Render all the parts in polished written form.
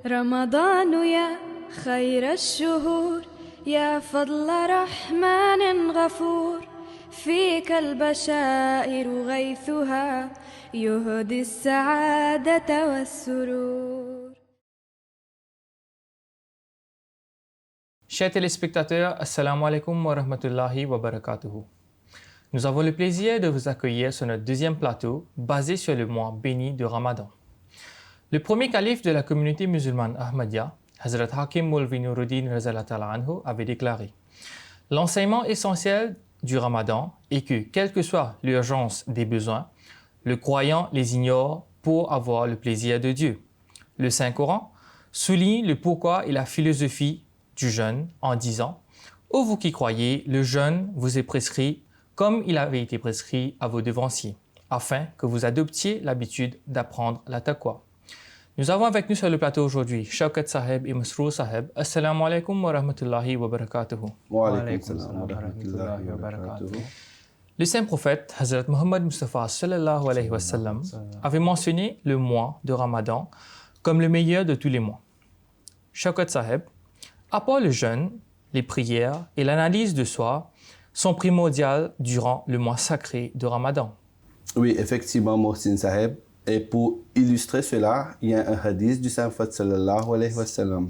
رمضان يا خير الشهور يا فضل رحمن غفور فيك البشائر غيثها يهدي السعادة والسرور. Chers téléspectateurs, Assalamu alaikum wa rahmatullahi wa barakatuhu. Nous avons le plaisir de vous accueillir sur notre deuxième plateau basé sur le mois béni de Ramadan. Le premier calife de la communauté musulmane Ahmadiyya, Hazrat Hakim Maulvi Nuruddin Razallahu Ta'ala Anhu, avait déclaré: l'enseignement essentiel du Ramadan est que, quelle que soit l'urgence des besoins, le croyant les ignore pour avoir le plaisir de Dieu. Le Saint-Coran souligne le pourquoi et la philosophie du jeûne en disant: ô vous qui croyez, le jeûne vous est prescrit comme il avait été prescrit à vos devanciers, afin que vous adoptiez l'habitude d'apprendre la taqwa. Nous avons avec nous sur le plateau aujourd'hui Shaukat Saheb et Masroor Saheb. Assalamu alaikum wa rahmatullahi wa barakatuhu. Wa alaikum salam wa rahmatullahi wa barakatuhu. Le saint prophète Hazrat Muhammad Mustafa sallallahu alayhi wa sallam avait mentionné le mois de Ramadan comme le meilleur de tous les mois. Shaukat Saheb, à part le jeûne, les prières et l'analyse de soi sont primordiales durant le mois sacré de Ramadan. Oui, effectivement, Mohsin Saheb. Et pour illustrer cela, il y a un hadith du saint prophète sallallahu alayhi wa sallam,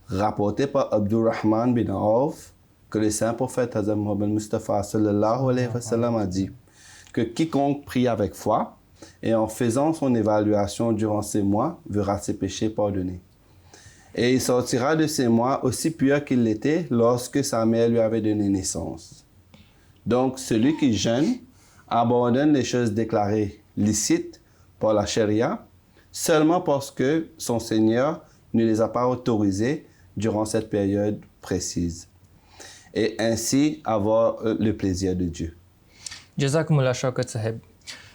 rapporté par Abdurrahman bin Auf, que le saint prophète Hazrat Muhammad Mustafa sallallahu alayhi wa sallam a dit que quiconque prie avec foi et en faisant son évaluation durant ces mois verra ses péchés pardonnés. Et il sortira de ces mois aussi pur qu'il l'était lorsque sa mère lui avait donné naissance. Donc, celui qui jeûne abandonne les choses déclarées licites par la charia seulement parce que son Seigneur ne les a pas autorisées durant cette période précise. Et ainsi avoir le plaisir de Dieu. Jazakumullah Shaukat Saheb.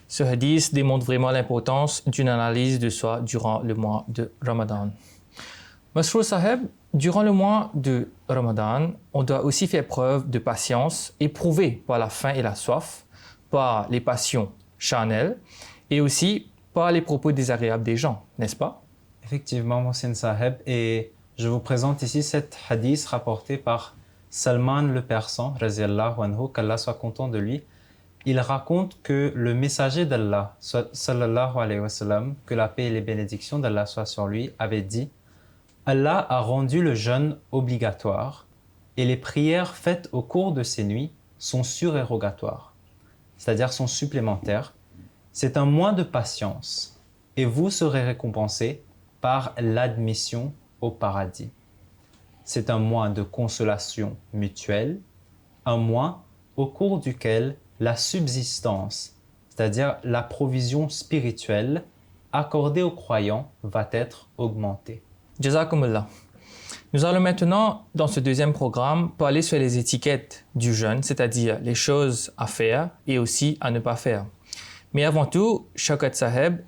Ce hadith démontre vraiment l'importance d'une analyse de soi durant le mois de Ramadan. Masroor Saheb, durant le mois de Ramadan, on doit aussi faire preuve de patience, éprouvée par la faim et la soif, par les passions charnelles et aussi par les propos désagréables des gens, n'est-ce pas? Effectivement, Mohsin Saheb, et je vous présente ici cet hadith rapporté par Salman le Persan, raziyallahu anhu, qu'Allah soit content de lui. Il raconte que le messager d'Allah, sallallahu alayhi wa sallam, que la paix et les bénédictions d'Allah soient sur lui, avait dit: Allah a rendu le jeûne obligatoire et les prières faites au cours de ces nuits sont surérogatoires, c'est-à-dire sont supplémentaires. C'est un mois de patience et vous serez récompensés par l'admission au paradis. C'est un mois de consolation mutuelle, un mois au cours duquel la subsistance, c'est-à-dire la provision spirituelle accordée aux croyants, va être augmentée. Jazakumullah. Nous allons maintenant, dans ce deuxième programme, parler sur les étiquettes du jeûne, c'est-à-dire les choses à faire et aussi à ne pas faire. Mais avant tout, Shaukat Saheb,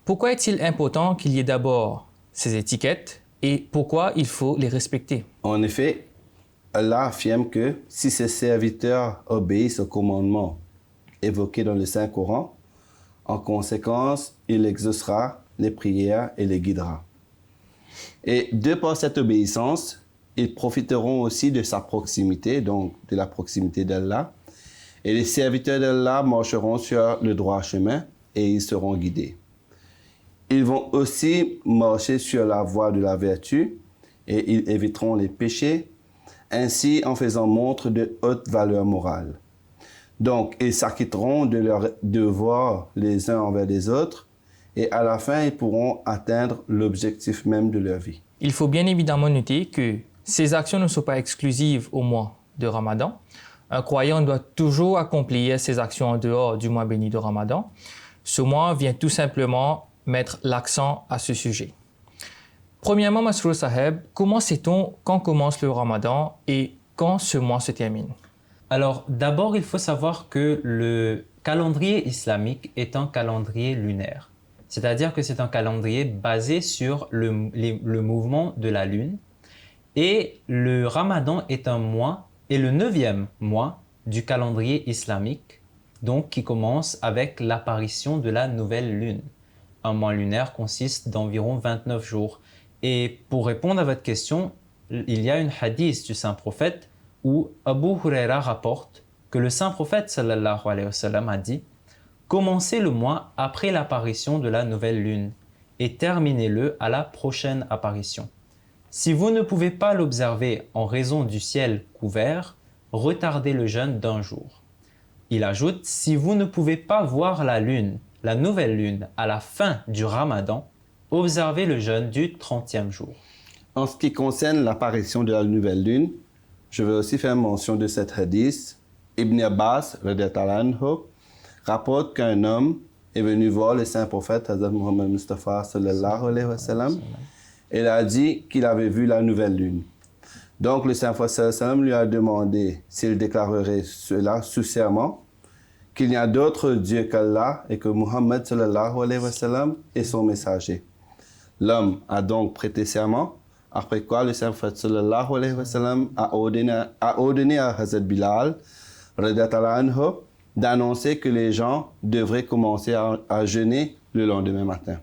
pourquoi est-il important qu'il y ait d'abord ces étiquettes et pourquoi il faut les respecter? En effet, Allah affirme que si ses serviteurs obéissent aux commandements évoqués dans le Saint-Coran, en conséquence, il exaucera les prières et les guidera. Et de par cette obéissance, ils profiteront aussi de sa proximité, donc de la proximité d'Allah. Et les serviteurs d'Allah marcheront sur le droit chemin et ils seront guidés. Ils vont aussi marcher sur la voie de la vertu et ils éviteront les péchés, ainsi en faisant montre de haute valeur morale. Donc, ils s'acquitteront de leurs devoirs les uns envers les autres et à la fin, ils pourront atteindre l'objectif même de leur vie. Il faut bien évidemment noter que ces actions ne sont pas exclusives au mois de Ramadan. Un croyant doit toujours accomplir ses actions en dehors du mois béni de Ramadan. Ce mois vient tout simplement mettre l'accent à ce sujet. Premièrement, Masroor Saheb, comment sait-on quand commence le Ramadan et quand ce mois se termine? Alors, d'abord, il faut savoir que le calendrier islamique est un calendrier lunaire. C'est-à-dire que c'est un calendrier basé sur le mouvement de la lune. Et le Ramadan est un mois, et le 9e mois du calendrier islamique, donc qui commence avec l'apparition de la nouvelle lune. Un mois lunaire consiste d'environ 29 jours. Et pour répondre à votre question, il y a une hadith du saint prophète où Abu Huraira rapporte que le saint prophète sallallahu alayhi wa sallam a dit « Commencez le mois après l'apparition de la nouvelle lune et terminez-le à la prochaine apparition. Si vous ne pouvez pas l'observer en raison du ciel couvert, retardez le jeûne d'un jour. » Il ajoute « Si vous ne pouvez pas voir la lune, la nouvelle lune, à la fin du ramadan, observez le jeûne du 30e jour. » En ce qui concerne l'apparition de la nouvelle lune, je vais aussi faire mention de cette hadith. Ibn Abbas, radiyallahu anhu, rapporte qu'un homme est venu voir le saint prophète Hazrat Muhammad Mustafa sallallahu alayhi wa sallam et il a dit qu'il avait vu la nouvelle lune. Donc le saint prophète sallallahu alayhi wa sallam lui a demandé s'il déclarerait cela sous serment, qu'il n'y a d'autre Dieu qu'Allah et que Muhammad sallallahu alayhi wa sallam est son messager. L'homme a donc prêté serment, après quoi le saint prophète sallallahu alayhi wa sallam a ordonné à Hazrat Bilal radiyallahu anhu d'annoncer que les gens devraient commencer à jeûner le lendemain matin.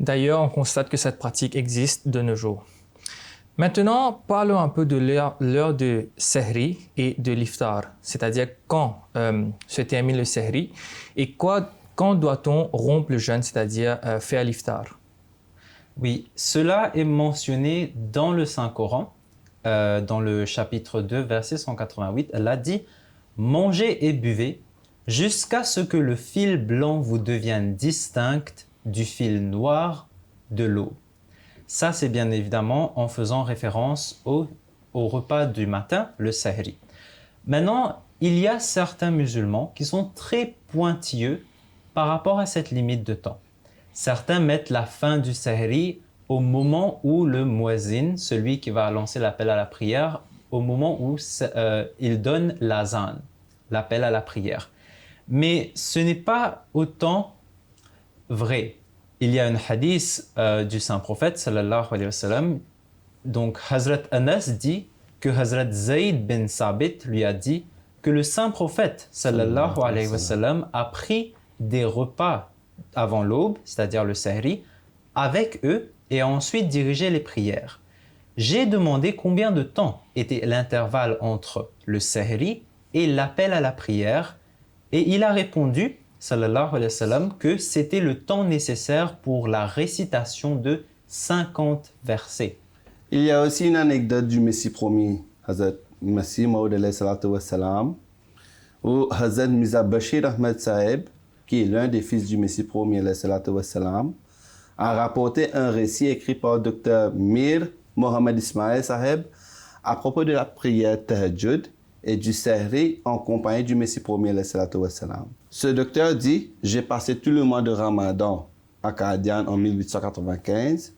D'ailleurs, on constate que cette pratique existe de nos jours. Maintenant, parlons un peu de l'heure de Sehri et de l'Iftar, c'est-à-dire quand se termine le Sehri et quand doit-on rompre le jeûne, c'est-à-dire faire l'Iftar. Oui, cela est mentionné dans le Saint-Coran, dans le chapitre 2, verset 188. Allah dit « Mangez et buvez jusqu'à ce que le fil blanc vous devienne distinct du fil noir de l'eau. » Ça, c'est bien évidemment en faisant référence au repas du matin, le Sahri. Maintenant, il y a certains musulmans qui sont très pointilleux par rapport à cette limite de temps. Certains mettent la fin du Sahri au moment où le muezzin, celui qui va lancer l'appel à la prière, au moment où il donne l'azan, l'appel à la prière. Mais ce n'est pas autant vrai. Il y a un hadith du saint prophète sallallahu alayhi wa sallam. Donc Hazrat Anas dit que Hazrat Zayd bin Sabit lui a dit que le saint prophète sallallahu alayhi wa sallam a pris des repas avant l'aube, c'est-à-dire le Sahri, avec eux et a ensuite dirigé les prières. J'ai demandé combien de temps était l'intervalle entre le Sahri et l'appel à la prière et il a répondu sallallahu alayhi wa sallam que c'était le temps nécessaire pour la récitation de 50 versets. Il y a aussi une anecdote du Messie promis, Hazrat Masih Maud alayhi salatu wa salam, où Hazrat Mirza Bashir Ahmed Saheb, qui est l'un des fils du Messie promis alayhi salatu wa salam, a rapporté un récit écrit par Dr Mir Mohamed Ismail Saheb à propos de la prière Tahajjud et du Sahri en compagnie du Messie promis alayhi salatu wa salam. Ce docteur dit « J'ai passé tout le mois de Ramadan à Qadian en 1895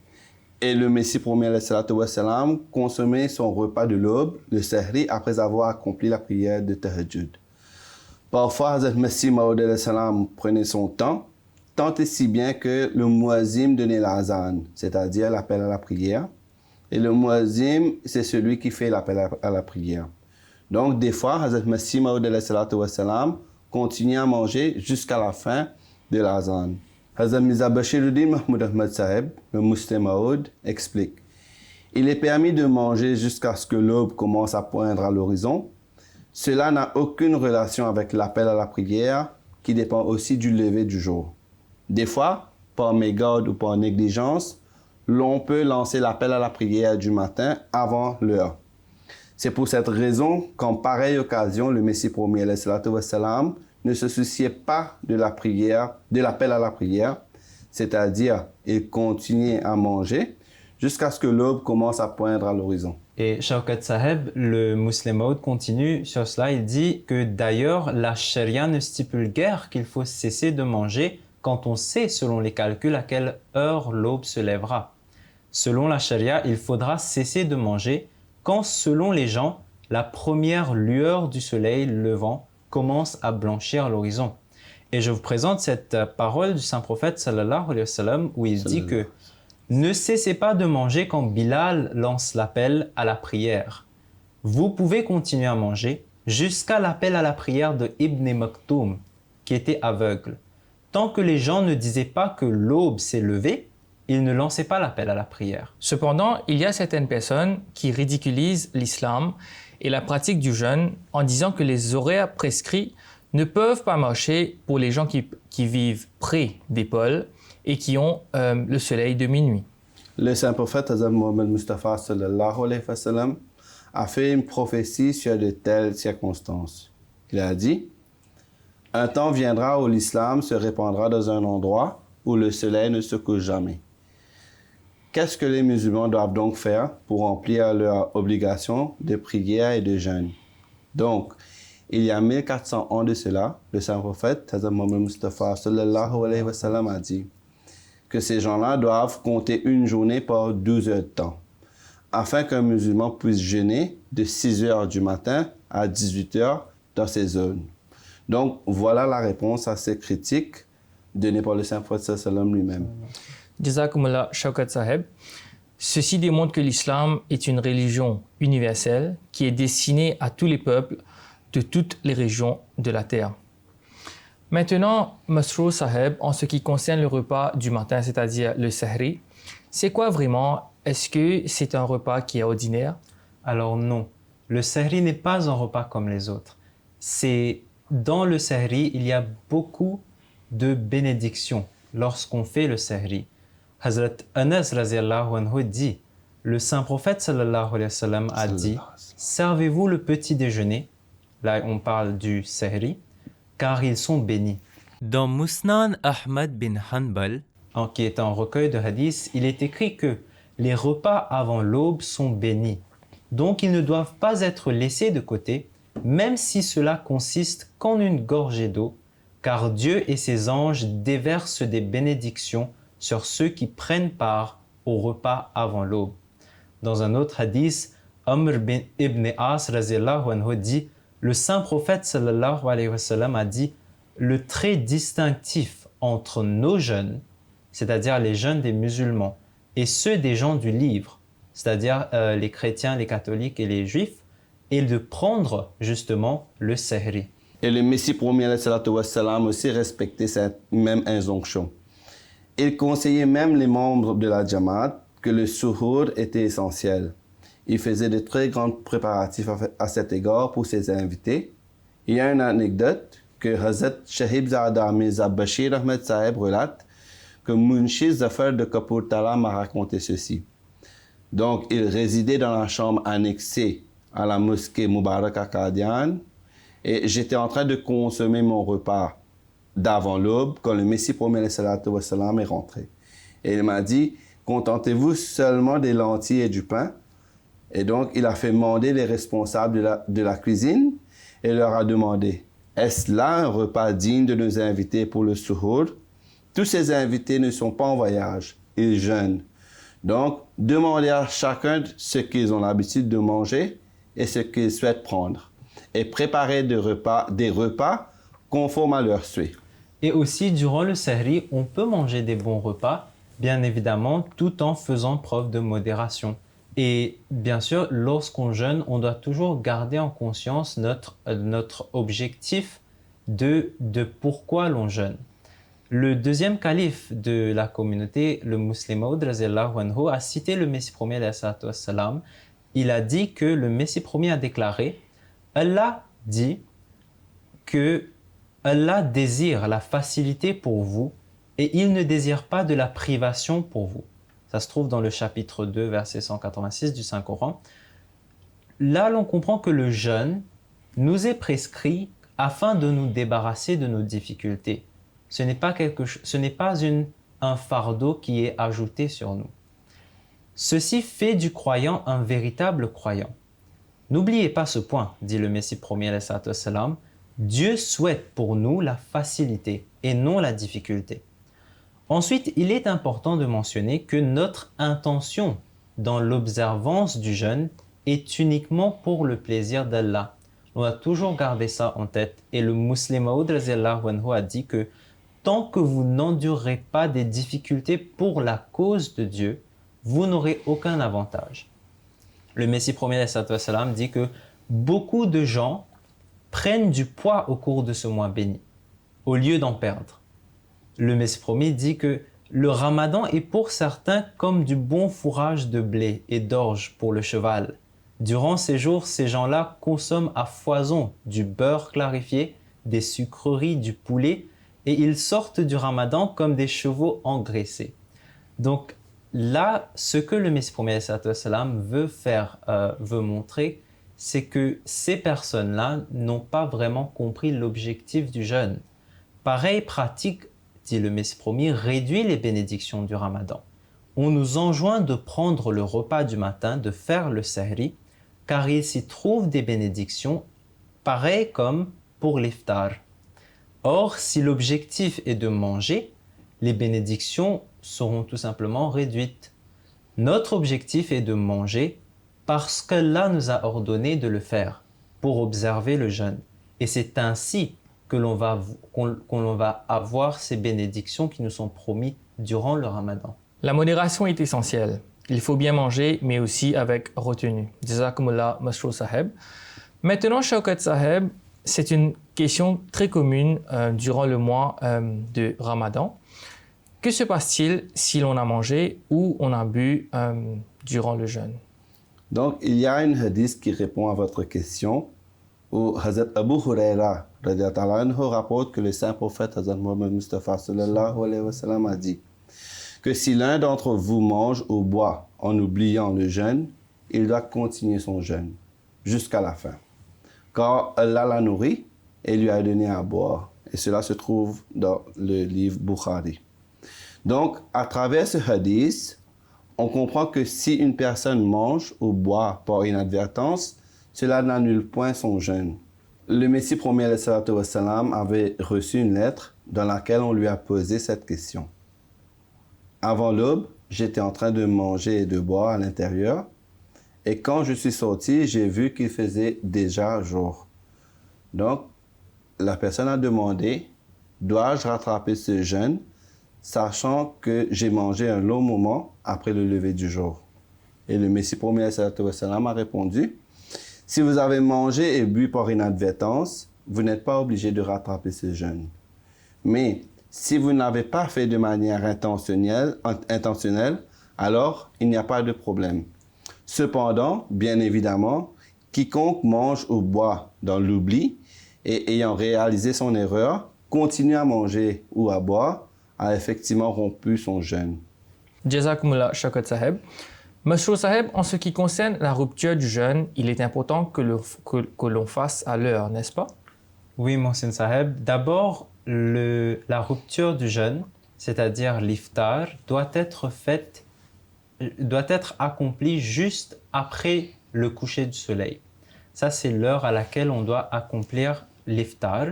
et le Messie promis alayhi salatu wa salam consommait son repas de l'aube, le Sahri, après avoir accompli la prière de Tahajjud. Parfois, Hazrat Masih Maud alayhi salam prenait son temps, tant et si bien que le muazzin donnait l'azan, c'est-à-dire l'appel à la prière. Et le muazzin, c'est celui qui fait l'appel à la prière. Donc, des fois, Hazrat Masih Maud alayhi salatu wa salam continue à manger jusqu'à la fin de l'azan. Hazrat Mirza Bashiruddin Mahmoud Ahmad Saheb, le Muslim Maud, explique « Il est permis de manger jusqu'à ce que l'aube commence à poindre à l'horizon. Cela n'a aucune relation avec l'appel à la prière qui dépend aussi du lever du jour. Des fois, par mégarde ou par négligence, l'on peut lancer l'appel à la prière du matin avant l'heure. C'est pour cette raison qu'en pareille occasion, le Messie promis alayhi salatu wa salam ne se souciait pas de la prière, de l'appel à la prière, c'est-à-dire il continuait à manger jusqu'à ce que l'aube commence à poindre à l'horizon. Et Shaukat Saheb, le Muslim Maud, continue sur cela. Il dit que d'ailleurs, la charia ne stipule guère qu'il faut cesser de manger quand on sait, selon les calculs, à quelle heure l'aube se lèvera. Selon la charia, il faudra cesser de manger quand, selon les gens, la première lueur du soleil levant commence à blanchir l'horizon. Et je vous présente cette parole du saint prophète sallallahu alayhi wa sallam où il dit que ne cessez pas de manger quand Bilal lance l'appel à la prière. Vous pouvez continuer à manger jusqu'à l'appel à la prière de Ibn Maktoum, qui était aveugle, tant que les gens ne disaient pas que l'aube s'est levée il ne lançait pas l'appel à la prière. Cependant, il y a certaines personnes qui ridiculisent l'islam et la pratique du jeûne en disant que les horaires prescrits ne peuvent pas marcher pour les gens qui vivent près des pôles et qui ont le soleil de minuit. Le saint prophète Hazrat Mohammed Mustafa sallallahu alayhi wa sallam a fait une prophétie sur de telles circonstances. Il a dit: un temps viendra où l'islam se répandra dans un endroit où le soleil ne se couche jamais. Qu'est-ce que les musulmans doivent donc faire pour remplir leur obligation de prière et de jeûne? Donc, il y a 1400 ans de cela, le saint prophète Hazrat Mohammed Mustafa sallallahu alayhi wa sallam a dit que ces gens-là doivent compter une journée par 12 heures de temps, afin qu'un musulman puisse jeûner de 6 heures du matin à 18 heures dans ces zones. Donc, voilà la réponse à ces critiques données par le saint prophète sallallahu alayhi wa sallam lui-même. Jazakumullah Shaukat Saheb. Ceci démontre que l'islam est une religion universelle qui est destinée à tous les peuples de toutes les régions de la terre. Maintenant, Masroor Saheb, en ce qui concerne le repas du matin, c'est-à-dire le sahri, c'est quoi vraiment? Est-ce que c'est un repas qui est ordinaire? Alors non, le sahri n'est pas un repas comme les autres. Dans le sahri, il y a beaucoup de bénédictions lorsqu'on fait le sahri. Hazrat Anas raziyallahu anhu dit, le saint prophète sallallahu alayhi wa sallam a dit, servez-vous le petit déjeuner, là on parle du sahri, car ils sont bénis. Dans Musnad Ahmad bin Hanbal, Qui est un recueil de hadiths, il est écrit que les repas avant l'aube sont bénis. Donc ils ne doivent pas être laissés de côté, même si cela consiste qu'en une gorgée d'eau, car Dieu et ses anges déversent des bénédictions sur ceux qui prennent part au repas avant l'aube. Dans un autre hadith, Amr ibn As raziyallahu anhu dit, le saint prophète sallallahu alayhi wa sallam a dit, le trait distinctif entre nos jeûnes, c'est-à-dire les jeûnes des musulmans, et ceux des gens du livre, c'est-à-dire les chrétiens, les catholiques et les juifs, est de prendre justement le sahri. Et le Messie premier alayhi salatu wa salam aussi respectait cette même injonction. Il conseillait même les membres de la Jamaat que le suhour était essentiel. Il faisait de très grands préparatifs à cet égard pour ses invités. Il y a une anecdote que Hazrat Shahib Zada Mirza Bashir Ahmed Saheb relate que Munshi Zafar de Kapurtala m'a raconté ceci. Donc, il résidait dans la chambre annexée à la mosquée Mubarak à Qadian et j'étais en train de consommer mon repas d'avant l'aube quand le Messie premier salatu wa salam est rentré. Et il m'a dit, contentez-vous seulement des lentilles et du pain. Et donc, il a fait demander les responsables de la cuisine et leur a demandé, est-ce là un repas digne de nos invités pour le suhour? Tous ces invités ne sont pas en voyage, ils jeûnent. Donc, demandez à chacun ce qu'ils ont l'habitude de manger et ce qu'ils souhaitent prendre. Et préparez des repas conformes à leurs souhaits. Et aussi, durant le sahri, on peut manger des bons repas, bien évidemment, tout en faisant preuve de modération. Et bien sûr, lorsqu'on jeûne, on doit toujours garder en conscience notre objectif de pourquoi l'on jeûne. Le deuxième calife de la communauté, le Muslim Maud raziyallahu anhu, a cité le Messie premier alayhi salatu wa salam. Il a dit que le Messie premier a déclaré, Allah dit que Allah désire la facilité pour vous et il ne désire pas de la privation pour vous. Ça se trouve dans le chapitre 2, verset 186 du Saint-Coran. Là, l'on comprend que le jeûne nous est prescrit afin de nous débarrasser de nos difficultés. Ce n'est pas un fardeau qui est ajouté sur nous. Ceci fait du croyant un véritable croyant. N'oubliez pas ce point, dit le Messie premier alayhi salatu wa salam. Dieu souhaite pour nous la facilité et non la difficulté. Ensuite, il est important de mentionner que notre intention dans l'observance du jeûne est uniquement pour le plaisir d'Allah. On doit toujours garder ça en tête. Et le Muslim Maud raziyallahu anhu a dit que tant que vous n'endurerez pas des difficultés pour la cause de Dieu, vous n'aurez aucun avantage. Le Messie premier alayhi salatu wa salam dit que beaucoup de gens prennent du poids au cours de ce mois béni, au lieu d'en perdre. Le Messie premier dit que le ramadan est pour certains comme du bon fourrage de blé et d'orge pour le cheval. Durant ces jours, ces gens-là consomment à foison du beurre clarifié, des sucreries, du poulet, et ils sortent du ramadan comme des chevaux engraissés. Donc là, ce que le Messie premier veut montrer, c'est que ces personnes-là n'ont pas vraiment compris l'objectif du jeûne. Pareille pratique, dit le Messie premier, réduit les bénédictions du ramadan. On nous enjoint de prendre le repas du matin, de faire le sahri, car il s'y trouve des bénédictions, pareilles comme pour l'iftar. Or, si l'objectif est de manger, les bénédictions seront tout simplement réduites. Notre objectif est de manger parce qu'Allah nous a ordonné de le faire, pour observer le jeûne. Et c'est ainsi que l'on va avoir ces bénédictions qui nous sont promises durant le ramadan. La modération est essentielle. Il faut bien manger, mais aussi avec retenue. Jazakumullah Mashrou Saheb. Maintenant, Shaukat Saheb, c'est une question très commune durant le mois de Ramadan. Que se passe-t-il si l'on a mangé ou on a bu durant le jeûne? Donc, il y a une hadith qui répond à votre question où Hazrat Abu Huraira rapporte que le saint prophète Hazrat Muhammad Mustafa sallallahu alayhi wa sallam a dit que si l'un d'entre vous mange ou boit en oubliant le jeûne, il doit continuer son jeûne jusqu'à la fin. Car Allah l'a nourri et lui a donné à boire. Et cela se trouve dans le livre Bukhari. Donc, à travers ce hadith, on comprend que si une personne mange ou boit par inadvertance, cela n'annule point son jeûne. Le Messie premier avait reçu une lettre dans laquelle on lui a posé cette question. Avant l'aube, j'étais en train de manger et de boire à l'intérieur, et quand je suis sorti, j'ai vu qu'il faisait déjà jour. Donc, la personne a demandé, dois-je rattraper ce jeûne, sachant que j'ai mangé un long moment après le lever du jour? Et le Messie premier a répondu, si vous avez mangé et bu par inadvertance, vous n'êtes pas obligé de rattraper ce jeûne. Mais si vous n'avez pas fait de manière intentionnelle, alors il n'y a pas de problème. Cependant, bien évidemment, quiconque mange ou boit dans l'oubli et ayant réalisé son erreur, continue à manger ou à boire, a effectivement rompu son jeûne. Jazakumullah Shaukat Saheb. Mashrou Saheb, en ce qui concerne la rupture du jeûne, il est important que l'on fasse à l'heure, n'est-ce pas? Oui, Mohsin Saheb. D'abord, la rupture du jeûne, c'est-à-dire l'iftar, doit être accomplie juste après le coucher du soleil. Ça, c'est l'heure à laquelle on doit accomplir l'iftar.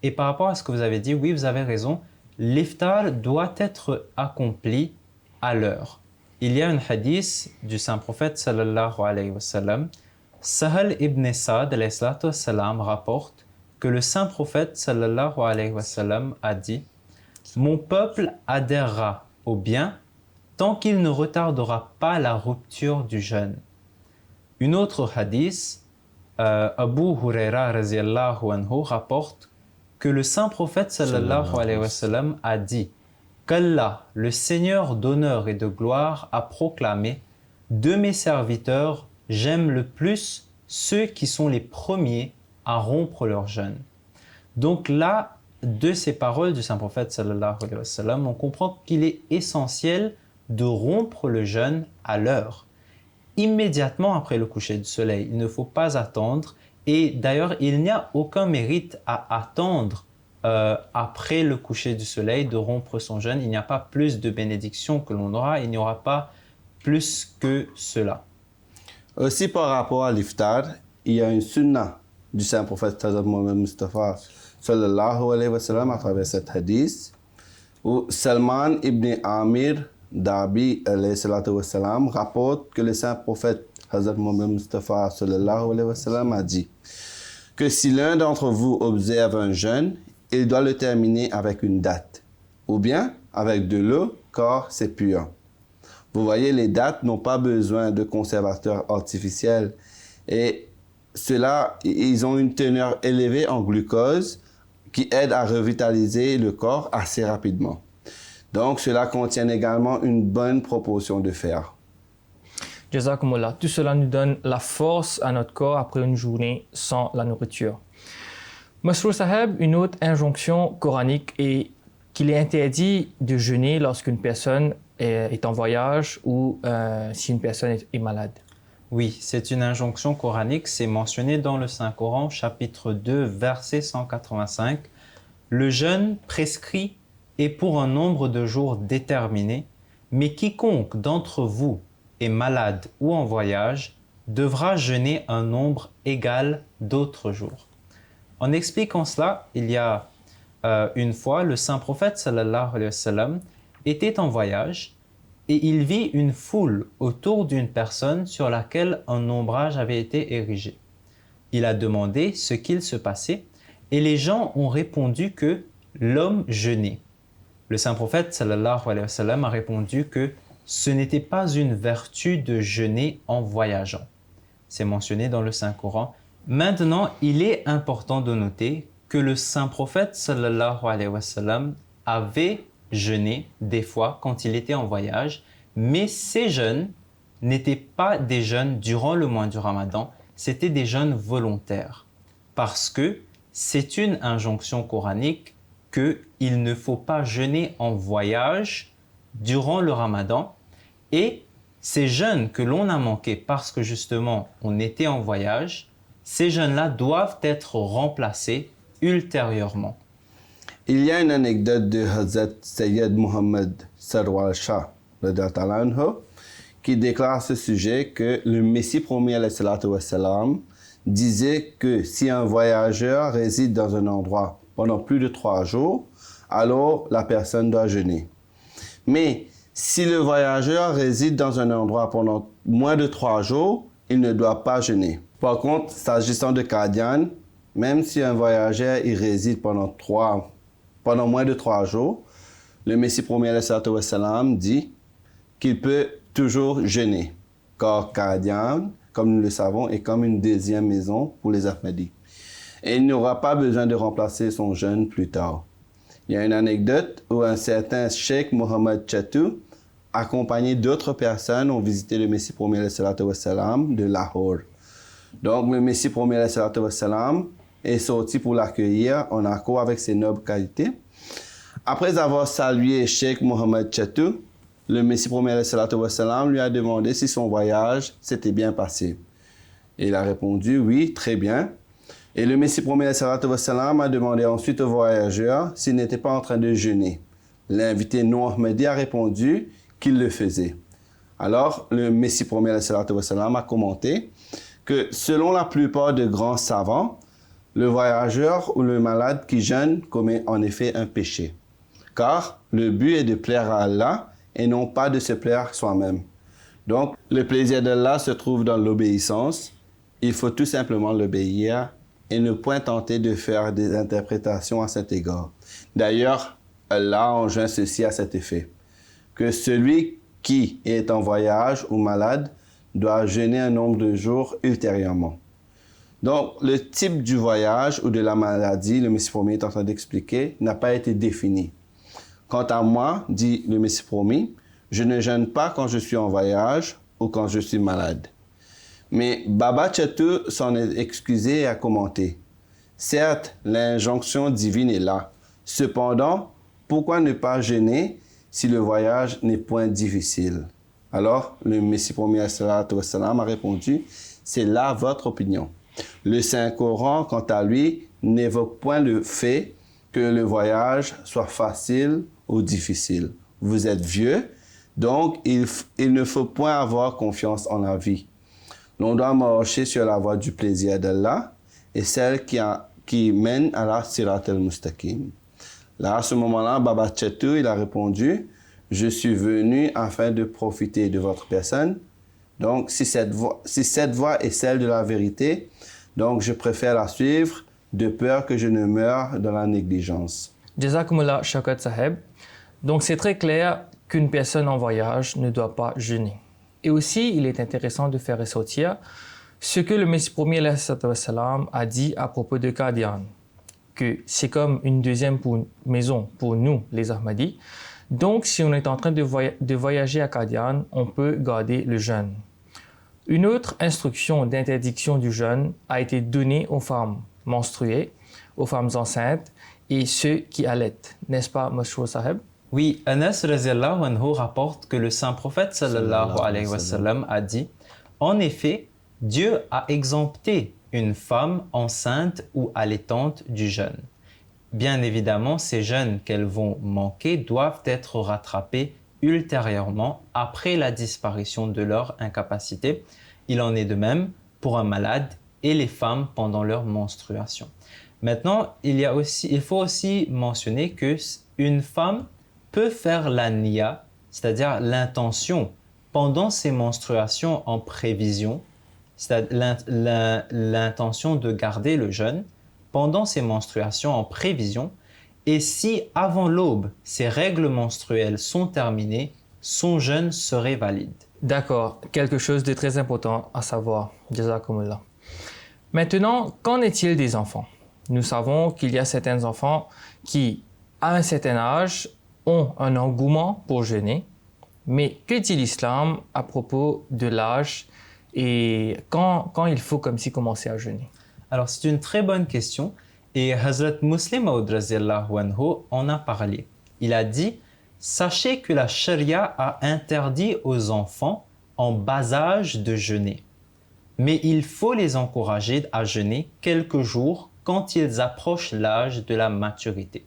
Et par rapport à ce que vous avez dit, oui, vous avez raison, l'iftar doit être accompli à l'heure. Il y a un hadith du saint prophète sallallahu alayhi wa sallam. Sahal ibn Sa'd alayhi wa sallam rapporte que le saint prophète sallallahu alayhi wa sallam a dit « Mon peuple adhérera au bien tant qu'il ne retardera pas la rupture du jeûne. » Une autre hadith, Abu Huraira radhiyallahu anhu rapporte que le saint prophète sallallahu alayhi wa sallam a dit qu'Allah, le Seigneur d'honneur et de gloire, a proclamé « De mes serviteurs, j'aime le plus ceux qui sont les premiers à rompre leur jeûne. » Donc là, de ces paroles du saint prophète sallallahu alayhi wa sallam, on comprend qu'il est essentiel de rompre le jeûne à l'heure, immédiatement après le coucher du soleil. Il ne faut pas attendre. Et d'ailleurs, il n'y a aucun mérite à attendre après le coucher du soleil de rompre son jeûne. Il n'y a pas plus de bénédictions que l'on aura. Il n'y aura pas plus que cela. Aussi par rapport à l'iftar, il y a une sunna du saint prophète Mohammed Mustafa sallallahu alayhi wa sallam à travers cet hadith où Salman ibn Amir Dabi alayhi salatu wa sallam rapporte que le saint prophète Hazrat Mohammed Mustafa sallallahu alayhi wa sallam a dit que si l'un d'entre vous observe un jeûne, il doit le terminer avec une date, ou bien avec de l'eau, car c'est pur. Vous voyez, les dates n'ont pas besoin de conservateurs artificiels et ceux-là, ils ont une teneur élevée en glucose qui aide à revitaliser le corps assez rapidement. Donc, cela contient également une bonne proportion de fer. Jazakumullah. Tout cela nous donne la force à notre corps après une journée sans la nourriture. Masroor Saheb, une autre injonction coranique est qu'il est interdit de jeûner lorsqu'une personne est en voyage ou si une personne est malade. Oui, c'est une injonction coranique, c'est mentionné dans le Saint-Coran, chapitre 2, verset 185. Le jeûne prescrit est pour un nombre de jours déterminé, mais quiconque d'entre vous est malade ou en voyage devra jeûner un nombre égal d'autres jours. En expliquant cela, il y a une fois, le saint prophète sallallahu alayhi wa sallam était en voyage et il vit une foule autour d'une personne sur laquelle un ombrage avait été érigé. Il a demandé ce qu'il se passait et les gens ont répondu que l'homme jeûnait. Le saint prophète sallallahu alayhi wa sallam a répondu que ce n'était pas une vertu de jeûner en voyageant. C'est mentionné dans le Saint-Coran. Maintenant, il est important de noter que le saint prophète sallallahu alayhi wa sallam avait jeûné des fois quand il était en voyage, mais ces jeûnes n'étaient pas des jeûnes durant le mois du Ramadan, c'était des jeûnes volontaires. Parce que c'est une injonction coranique qu'il ne faut pas jeûner en voyage durant le Ramadan, et ces jeûnes que l'on a manqués parce que justement on était en voyage, ces jeûnes-là doivent être remplacés ultérieurement. Il y a une anecdote de Hazrat Sayyid Muhammad Sarwar Shah qui déclare à ce sujet que le Messie promis alayhi salatu wassalam disait que si un voyageur réside dans un endroit pendant plus de 3 jours, alors la personne doit jeûner. Mais si le voyageur réside dans un endroit pendant moins de 3 jours, il ne doit pas jeûner. Par contre, s'agissant de Qadian, même si un voyageur y réside pendant moins de 3 jours, le Messie promis alayhi salatu wassalam dit qu'il peut toujours jeûner. Car Qadian, comme nous le savons, est comme une deuxième maison pour les Ahmadis. Et il n'aura pas besoin de remplacer son jeûne plus tard. Il y a une anecdote où un certain Cheikh Mohammed Chatou, accompagné d'autres personnes, ont visité le Messie promis alayhi salatu wassalam de Lahore. Donc le Messie promis alayhi salatu wassalam est sorti pour l'accueillir en accord avec ses nobles qualités. Après avoir salué Cheikh Mohammed Chatou, le Messie promis alayhi salatu wassalam lui a demandé si son voyage s'était bien passé. Et il a répondu oui, très bien. Et le Messie promis alayhi salatu wassalam a demandé ensuite au voyageur s'il n'était pas en train de jeûner. L'invité non-ahmadi a répondu qu'il le faisait. Alors le Messie promis alayhi salatu wassalam a commenté que selon la plupart des grands savants, le voyageur ou le malade qui jeûne commet en effet un péché. Car le but est de plaire à Allah et non pas de se plaire soi-même. Donc, le plaisir d'Allah se trouve dans l'obéissance. Il faut tout simplement l'obéir et ne point tenter de faire des interprétations à cet égard. D'ailleurs, Allah enjoint ceci à cet effet, que celui qui est en voyage ou malade doit jeûner un nombre de jours ultérieurement. Donc, le type du voyage ou de la maladie, le Messie promis est en train d'expliquer, n'a pas été défini. Quant à moi, dit le Messie promis, je ne jeûne pas quand je suis en voyage ou quand je suis malade. Mais Baba Chatou s'en est excusé et a commenté. Certes, l'injonction divine est là. Cependant, pourquoi ne pas jeûner si le voyage n'est point difficile? Alors, le Messie promis a répondu, c'est là votre opinion. Le Saint-Coran, quant à lui, n'évoque point le fait que le voyage soit facile ou difficile. Vous êtes vieux, donc il ne faut point avoir confiance en la vie. L'on doit marcher sur la voie du plaisir d'Allah et celle qui mène à la Sirat al-Mustaqim. Là, à ce moment-là, Baba Chatou, il a répondu, je suis venu afin de profiter de votre personne. Donc, si cette voie est celle de la vérité, donc je préfère la suivre de peur que je ne meure dans la négligence. Jazakumullah Shaukat Saheb. Donc, c'est très clair qu'une personne en voyage ne doit pas jeûner. Et aussi, il est intéressant de faire ressortir ce que le Messie promis alayhi salatu wassalam a dit à propos de Qadian, que c'est comme une deuxième maison pour nous, les Ahmadis. Donc, si on est en train de voyager à Qadian, on peut garder le jeûne. Une autre instruction d'interdiction du jeûne a été donnée aux femmes menstruées, aux femmes enceintes et ceux qui allaitent. N'est-ce pas, Mashrour Saheb? Oui, Anas radiallahu anhu rapporte que le saint prophète sallallahu alayhi wa sallam a dit « En effet, Dieu a exempté une femme enceinte ou allaitante du jeûne. Bien évidemment, ces jeûnes qu'elles vont manquer doivent être rattrapés ultérieurement après la disparition de leur incapacité. Il en est de même pour un malade et les femmes pendant leur menstruation. » Maintenant, il faut aussi mentionner qu'une femme peut faire la niya, c'est-à-dire l'intention, pendant ses menstruations en prévision, c'est-à-dire l'intention de garder le jeûne pendant ses menstruations en prévision, et si avant l'aube, ses règles menstruelles sont terminées, son jeûne serait valide. D'accord, quelque chose de très important à savoir. Jazakumullah. Maintenant, qu'en est-il des enfants? Nous savons qu'il y a certains enfants qui, à un certain âge, ont un engouement pour jeûner. Mais que dit l'islam à propos de l'âge et quand il faut comme si commencer à jeûner? Alors, c'est une très bonne question et Hazrat Muslim Maud radiallahu anhu en a parlé. Il a dit « Sachez que la charia a interdit aux enfants en bas âge de jeûner. Mais il faut les encourager à jeûner quelques jours quand ils approchent l'âge de la maturité. »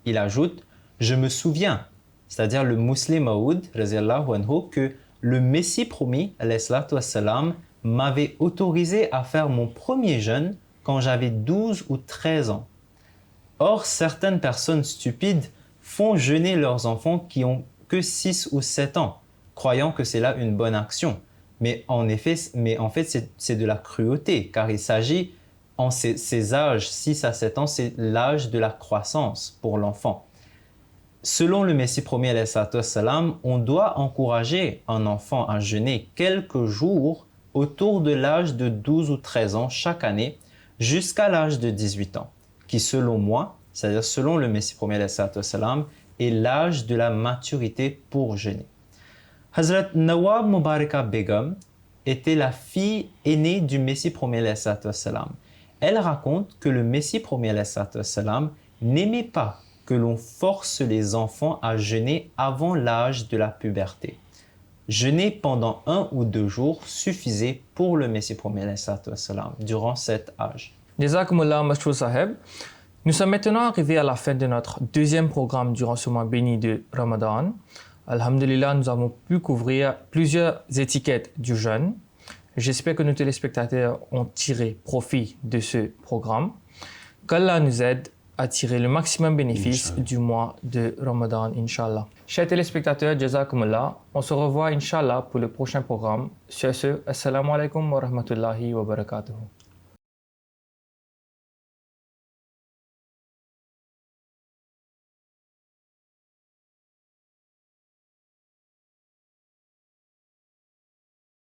Il ajoute « Je me souviens, c'est-à-dire le Muslim Maud radiallahu anhu, que le Messie promis, alayhi salatu wassalam, m'avait autorisé à faire mon premier jeûne quand j'avais 12 ou 13 ans. Or, certaines personnes stupides font jeûner leurs enfants qui ont que 6 ou 7 ans, croyant que c'est là une bonne action. Mais en fait, c'est de la cruauté, car il s'agit, en ces âges, 6 à 7 ans, c'est l'âge de la croissance pour l'enfant. Selon le Messie promis, alayhi salatu wassalam, on doit encourager un enfant à jeûner quelques jours autour de l'âge de 12 ou 13 ans chaque année jusqu'à l'âge de 18 ans, qui selon moi, c'est-à-dire selon le Messie promis, alayhi salatu wassalam, est l'âge de la maturité pour jeûner. Hazrat Nawab Mubaraka Begum était la fille aînée du Messie promis, alayhi salatu wassalam. Elle raconte que le Messie promis, alayhi salatu wassalam, n'aimait pas que l'on force les enfants à jeûner avant l'âge de la puberté. Jeûner pendant 1 ou 2 jours suffisait pour le Messie promis, alayhi salatu wassalam, durant cet âge. Jazakumullah Mashrour Saheb. Nous sommes maintenant arrivés à la fin de notre deuxième programme durant ce mois béni de Ramadan. Alhamdulillah, nous avons pu couvrir plusieurs étiquettes du jeûne. J'espère que nos téléspectateurs ont tiré profit de ce programme. Qu'Allah nous aide à tirer le maximum bénéfice du mois de Ramadan, Inch'Allah. Chers téléspectateurs, Jazakumullah, on se revoit Inch'Allah pour le prochain programme. Sur ce, Assalamu alaikum wa rahmatullahi wa barakatuhu.